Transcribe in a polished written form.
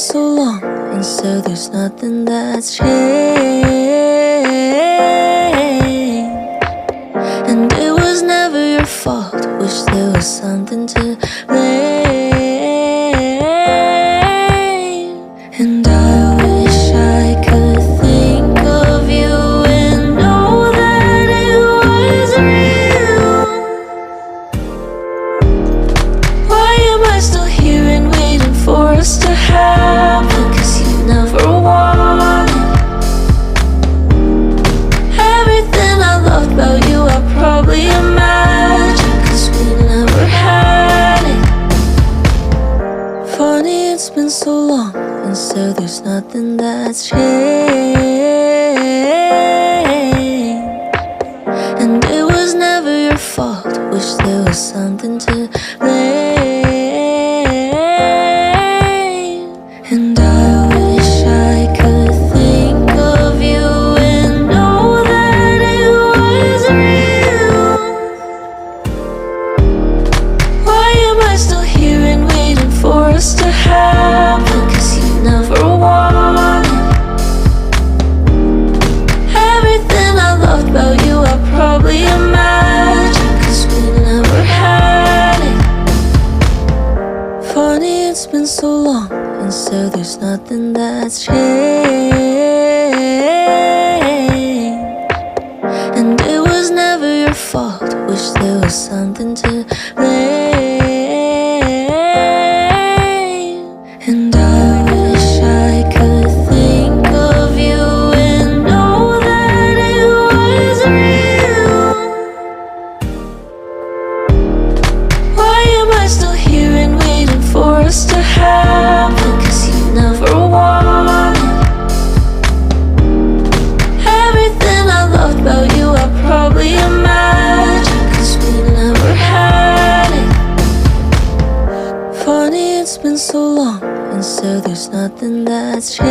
so long, and so there's nothing that's changed. And it was never your fault, wish there was something to blame. And I wish I could think of you and know that it was real. Why am I still here and waiting for us to happen? 'Cause you never wanted everything I loved about you. I probably imagined, 'cause we never had it. Funny, it's been so long, and so there's nothing that's changed. And it was never your fault, wish there was something to blame. And I wish I could think of you and know that it was real. Why am I still here and waiting for us to happen? 'Cause you never wanted everything I loved about you. I probably imagined, 'cause we never had it. Funny, it's been so long, and so there's nothing that's changed. And it was never your fault, wish there was something to blame. And I wish I could think of you and know that it was real. Why am I still here and waiting for us to happen? 'Cause you never wanted everything I loved about you. I probably imagined, 'cause we never had it. Funny, it's been so long, and so there's nothing that's changed.